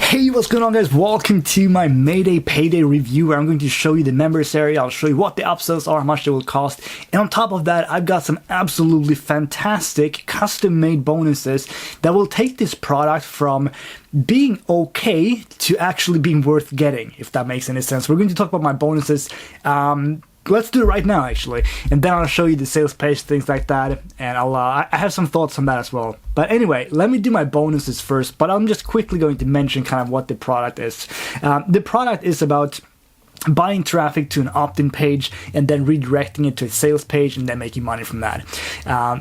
Hey, what's going on, guys? Welcome to my Mayday Payday review, where I'm going to show you the members area. I'll show you what the upsells are, how much they will cost, and on top of that, I've got some absolutely fantastic custom-made bonuses that will take this product from being okay to actually being worth getting, if that makes any sense. We're going to talk about my bonuses. Let's do it right now, actually, and then I'll show you the sales page, things like that, and I have some thoughts on that as well. But anyway, let me do my bonuses first, but I'm just quickly going to mention kind of what the product is. The product is about buying traffic to an opt-in page and then redirecting it to a sales page and then making money from that.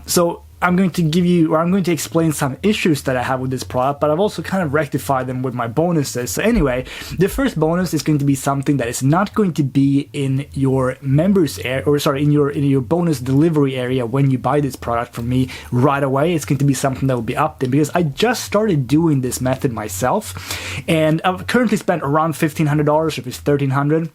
So I'm going to explain some issues that I have with this product, but I've also kind of rectified them with my bonuses. So anyway, the first bonus is going to be something that is not going to be in your members area, or sorry, in your bonus delivery area when you buy this product from me right away. It's going to be something that will be opt-in, because I just started doing this method myself, and I've currently spent around $1,500, if it's $1,300.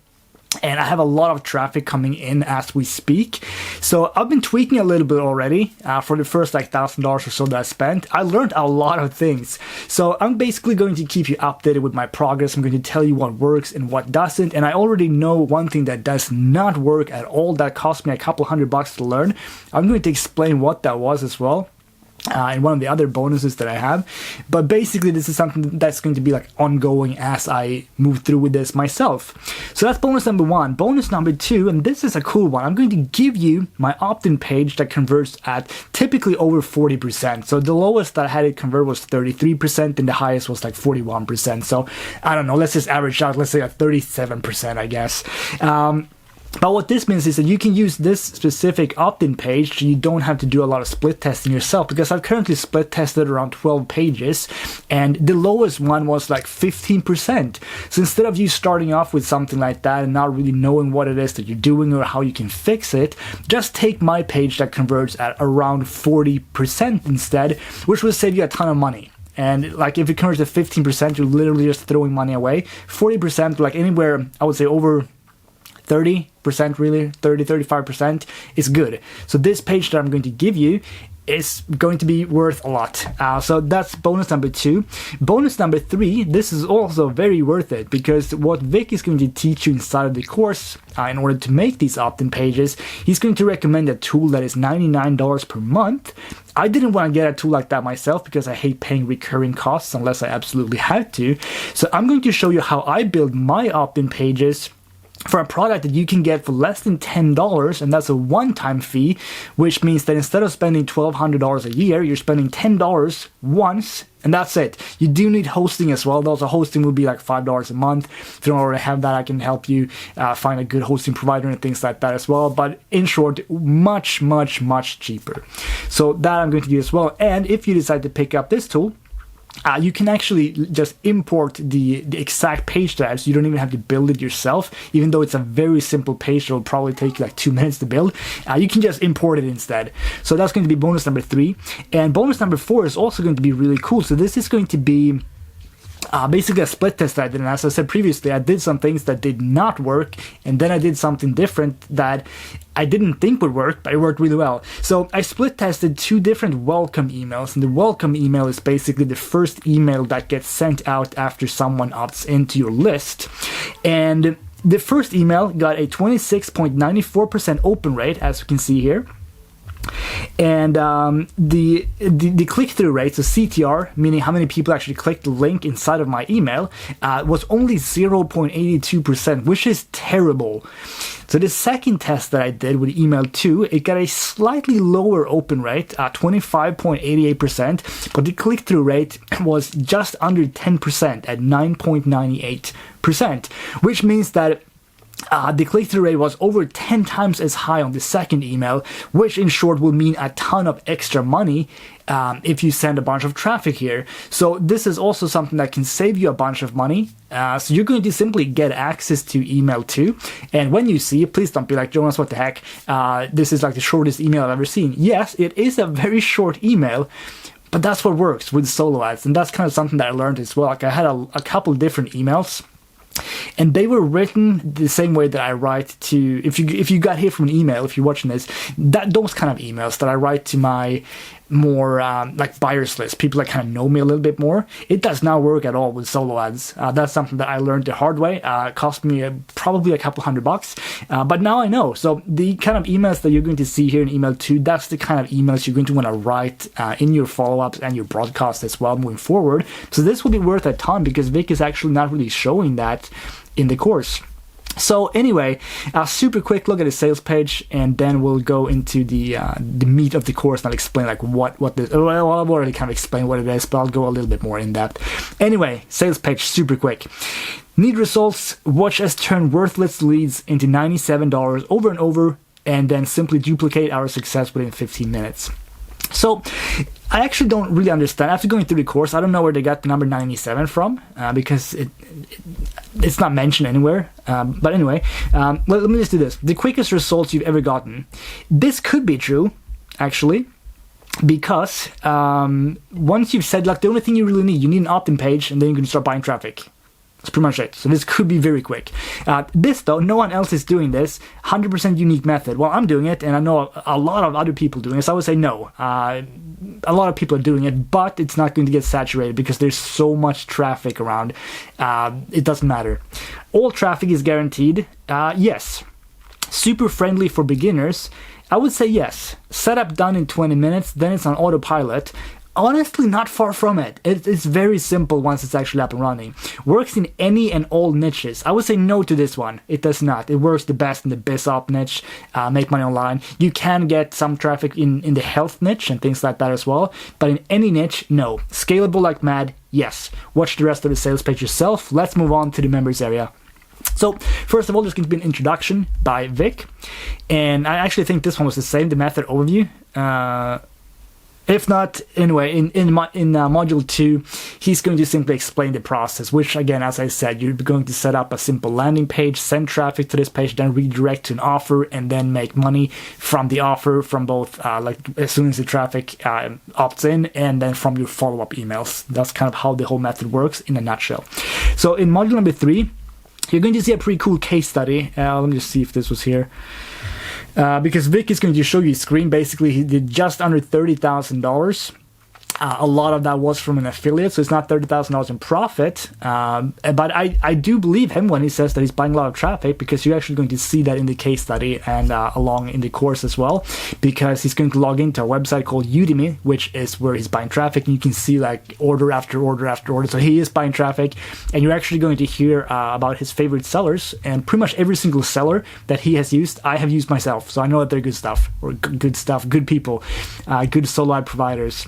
And I have a lot of traffic coming in as we speak. So I've been tweaking a little bit already for the first like $1,000 or so that I spent. I learned a lot of things. So I'm basically going to keep you updated with my progress. I'm going to tell you what works and what doesn't. And I already know one thing that does not work at all. That cost me a couple $100 to learn. I'm going to explain what that was as well. And one of the other bonuses that I have. But basically, this is something that's going to be like ongoing as I move through with this myself. So that's bonus number one. Bonus number two, and this is a cool one. I'm going to give you my opt-in page that converts at typically over 40%. So the lowest that I had it convert was 33%, and the highest was like 41%. So I don't know, let's just average out, let's say at 37%, I guess. But what this means is that you can use this specific opt-in page, so you don't have to do a lot of split testing yourself, because I've currently split tested around 12 pages, and the lowest one was like 15%. So instead of you starting off with something like that and not really knowing what it is that you're doing or how you can fix it, just take my page that converts at around 40% instead, which will save you a ton of money. And like if it converts at 15%, you're literally just throwing money away. 40%, like anywhere, I would say over 30%, really, 35% is good. So this page that I'm going to give you is going to be worth a lot. So that's bonus number two. Bonus number three, this is also very worth it, because what Vick is going to teach you inside of the course, in order to make these opt-in pages, he's going to recommend a tool that is $99 per month. I didn't want to get a tool like that myself because I hate paying recurring costs unless I absolutely had to. So I'm going to show you how I build my opt-in pages for a product that you can get for less than $10, and that's a one-time fee, which means that instead of spending $1,200 a year, you're spending $10 once, and that's it. You do need hosting as well, though, so hosting will be like $5 a month. If you don't already have that, I can help you find a good hosting provider and things like that as well, but in short, much, much, much cheaper. So that I'm going to do as well, and if you decide to pick up this tool, you can actually just import the exact page type, so you don't even have to build it yourself. Even though it's a very simple page that will probably take like 2 minutes to build, you can just import it instead. So that's going to be bonus number three. And bonus number four is also going to be really cool. So this is going to be basically a split test that I did, and as I said previously, I did some things that did not work, and then I did something different that I didn't think would work, but it worked really well. So I split tested two different welcome emails, and the welcome email is basically the first email that gets sent out after someone opts into your list. And the first email got a 26.94% open rate, as you can see here. And the click-through rate, so CTR, meaning how many people actually clicked the link inside of my email, was only 0.82%, which is terrible. So the second test that I did with email 2, it got a slightly lower open rate, 25.88%, but the click-through rate was just under 10% at 9.98%, which means that the click-through rate was over 10 times as high on the second email, which in short will mean a ton of extra money if you send a bunch of traffic here. So this is also something that can save you a bunch of money. So you're going to simply get access to email 2, and when you see it, please don't be like, Jonas, what the heck, this is like the shortest email I've ever seen. Yes, it is a very short email, but that's what works with solo ads, and that's kind of something that I learned as well. Like I had a couple different emails, and they were written the same way that I write to, if you got here from an email, if you're watching this, those kind of emails that I write to my more like buyers list, people that kind of know me a little bit more. It does not work at all with solo ads. That's something that I learned the hard way. It cost me probably a couple $100, but now I know. So the kind of emails that you're going to see here in email 2, that's the kind of emails you're going to want to write in your follow-ups and your broadcast as well moving forward. So this will be worth a ton because Vick is actually not really showing that in the course. So anyway, a super quick look at the sales page, and then we'll go into the meat of the course, and I'll explain like what this. Well, I've already kind of explained what it is, but I'll go a little bit more in depth. Anyway, sales page, super quick. Need results. Watch us turn worthless leads into $97 over and over, and then simply duplicate our success within 15 minutes. So I actually don't really understand. After going through the course, I don't know where they got the number 97 from because it's not mentioned anywhere. But anyway, let me just do this. The quickest results you've ever gotten. This could be true, actually, because once you've said, like, the only thing you really need an opt-in page, and then you can start buying traffic. That's pretty much it. So this could be very quick. This, though, no one else is doing this. 100% unique method. Well, I'm doing it, and I know a lot of other people doing it. So I would say no. A lot of people are doing it, but it's not going to get saturated because there's so much traffic around. It doesn't matter. All traffic is guaranteed. Yes. Super friendly for beginners. I would say yes. Setup done in 20 minutes. Then it's on autopilot. Honestly, not far from it. It's very simple once it's actually up and running. Works in any and all niches. I would say no to this one. It does not. It works the best in the BizOp niche, make money online. You can get some traffic in the health niche and things like that as well. But in any niche, no. Scalable like mad, yes. Watch the rest of the sales page yourself. Let's move on to the members area. So, first of all, there's going to be an introduction by Vick. And I actually think this one was the same, the method overview. If not, anyway, in module 2, he's going to simply explain the process, which, again, as I said, you're going to set up a simple landing page, send traffic to this page, then redirect to an offer, and then make money from the offer from both, like, as soon as the traffic opts in, and then from your follow-up emails. That's kind of how the whole method works in a nutshell. So in module number 3, you're going to see a pretty cool case study. Let me just see if this was here. Because Vick is going to show you his screen. Basically, he did just under $30,000. A lot of that was from an affiliate, so it's not $30,000 in profit. But I do believe him when he says that he's buying a lot of traffic, because you're actually going to see that in the case study and along in the course as well, because he's going to log into a website called Udemy, which is where he's buying traffic, and you can see like order after order after order. So he is buying traffic, and you're actually going to hear about his favorite sellers, and pretty much every single seller that he has used, I have used myself. So I know that they're good stuff, good people, good solo ad providers.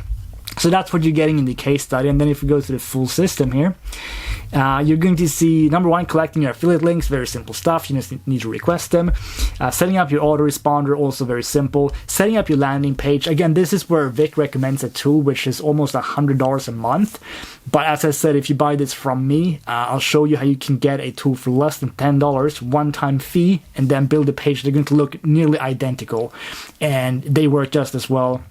So that's what you're getting in the case study. And then if we go to the full system here, you're going to see, number 1, collecting your affiliate links, very simple stuff. You just need to request them. Setting up your autoresponder, also very simple. Setting up your landing page. Again, this is where Vick recommends a tool, which is almost $100 a month. But as I said, if you buy this from me, I'll show you how you can get a tool for less than $10, one-time fee, and then build a page. They're going to look nearly identical, and they work just as well.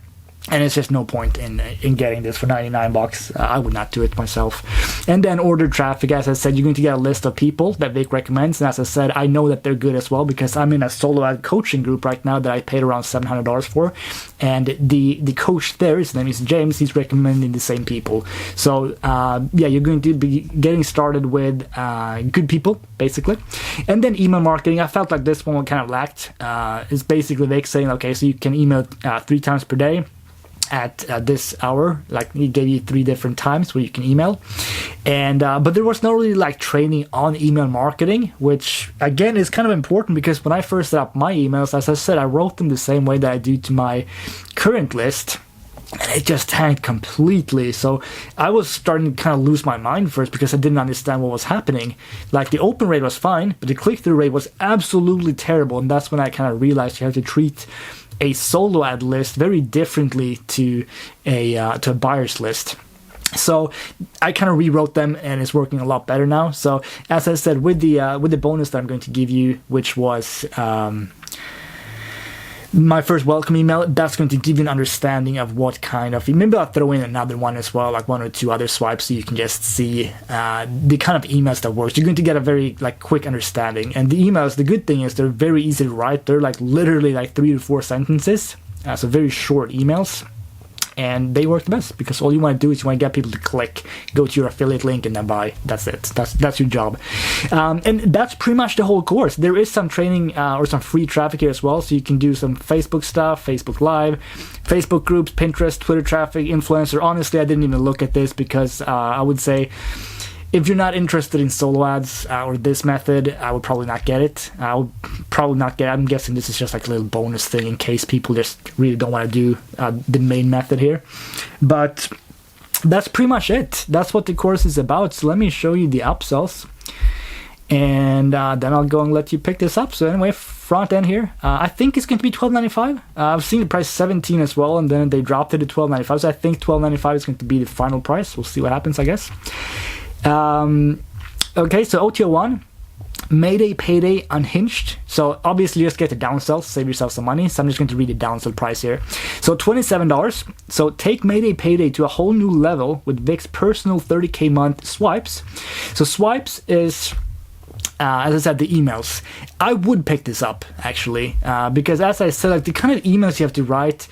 And it's just no point in getting this for $99. I would not do it myself. And then order traffic. As I said, you're going to get a list of people that Vick recommends. And as I said, I know that they're good as well, because I'm in a solo ad coaching group right now that I paid around $700 for. And the coach there, his name is James, he's recommending the same people. So, yeah, you're going to be getting started with good people, basically. And then email marketing. I felt like this one kind of lacked. It's basically Vick saying, okay, so you can email 3 times per day at this hour. Like, he gave you 3 different times where you can email, and but there was no really like training on email marketing, which again is kind of important, because when I first set up my emails, as I said, I wrote them the same way that I do to my current list, and it just tanked completely. So I was starting to kind of lose my mind first, because I didn't understand what was happening. Like, the open rate was fine, but the click-through rate was absolutely terrible, and that's when I kind of realized you have to treat a solo ad list very differently to a buyer's list. So I kind of rewrote them, and it's working a lot better now. So as I said, with the bonus that I'm going to give you, which was my first welcome email, that's going to give you an understanding of what kind of, maybe I'll throw in another one as well, like 1 or 2 other swipes, so you can just see the kind of emails that works. You're going to get a very like quick understanding. And the emails, the good thing is they're very easy to write. They're like literally like 3 to 4 sentences, so very short emails. and they work the best because all you want to do is you want to get people to click, go to your affiliate link, and then buy. That's it. That's your job. And that's pretty much the whole course. There is some training or some free traffic here as well, so you can do some Facebook stuff, Facebook Live, Facebook groups, Pinterest, Twitter traffic, influencer. Honestly, I didn't even look at this because I would say if you're not interested in solo ads or this method, I would probably not get it. I would probably not get it. I'm guessing this is just like a little bonus thing in case people just really don't want to do the main method here. But that's pretty much it. That's what the course is about. So let me show you the upsells. And then I'll go and let you pick this up. So anyway, front end here, I think it's going to be $12.95. I've seen the price $17 as well, and then they dropped it to $12.95. So I think $12.95 is going to be the final price. We'll see what happens, I guess. Okay, so OTO1, Mayday Payday Unhinged. So obviously just get the downsell, save yourself some money. So I'm just going to read the downsell price here. So $27. So take Mayday Payday to a whole new level with Vick's personal 30K month swipes. So swipes is, as I said, the emails. I would pick this up actually, because as I said, like the kind of emails you have to write,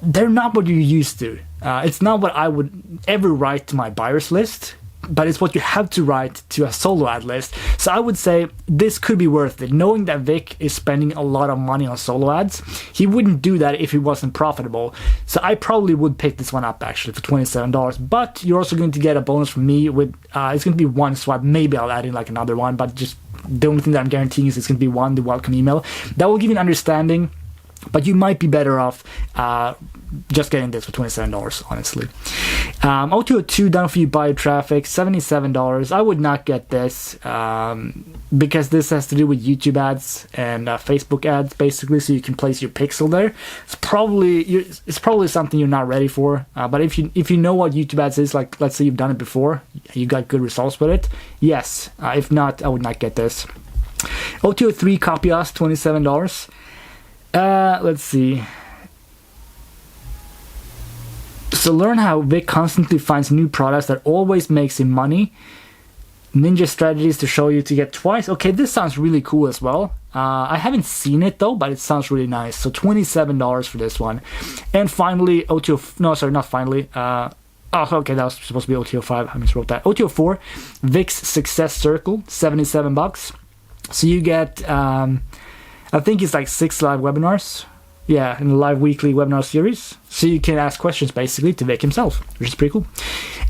they're not what you're used to. It's not what I would ever write to my buyers list, but it's what you have to write to a solo ad list. So I would say this could be worth it. Knowing that Vick is spending a lot of money on solo ads, he wouldn't do that if it wasn't profitable. So I probably would pick this one up actually for $27. But you're also going to get a bonus from me with, it's going to be one swipe. Maybe I'll add in like another one, but just the only thing that I'm guaranteeing is it's going to be one, the welcome email. That will give you an understanding, but you might be better off just getting this for $27, honestly. OTO2 done for you buyer traffic, $77. I would not get this because this has to do with YouTube ads and Facebook ads, basically, so you can place your pixel there. It's probably something you're not ready for. But if you know what YouTube ads is, like let's say you've done it before, you got good results with it, yes. If not, I would not get this. OTO3 copy us, $27. Let's see. So learn how Vick constantly finds new products that always makes him money. Ninja strategies to show you to get twice. Okay, this sounds really cool as well. I haven't seen it though, but it sounds really nice. So $27 for this one. And finally, not finally. Oh, okay, that was supposed to be OTO5. I miswrote that. OTO4, Vick's Success Circle, $77. So you get, I think it's like 6 live webinars. Yeah, in a live weekly webinar series. So you can ask questions basically to Vick himself, which is pretty cool.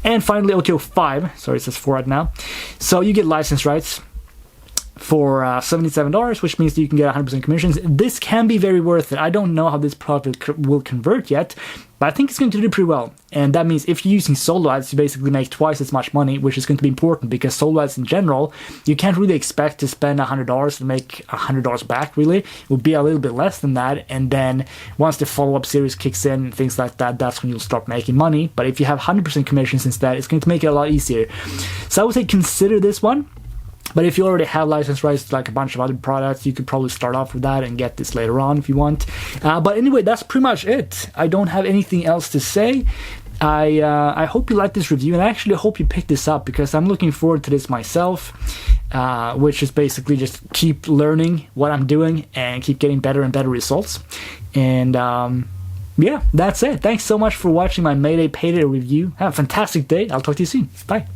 And finally, OTO5, sorry, it says 4 right now. So you get license rights for $77, which means that you can get 100% commissions. This can be very worth it. I don't know how this product will convert yet, but I think it's going to do pretty well. And that means if you're using solo ads, you basically make twice as much money, which is going to be important because solo ads in general, you can't really expect to spend $100 to make $100 back, really. It will be a little bit less than that. And then once the follow-up series kicks in and things like that, that's when you'll start making money. But if you have 100% commissions instead, it's going to make it a lot easier. So I would say consider this one. But if you already have license rights to like a bunch of other products, you could probably start off with that and get this later on if you want. But anyway, that's pretty much it. I don't have anything else to say. I hope you like this review, and I actually hope you pick this up because I'm looking forward to this myself, which is basically just keep learning what I'm doing and keep getting better and better results. And yeah, that's it. Thanks so much for watching my Mayday Payday review. Have a fantastic day. I'll talk to you soon. Bye.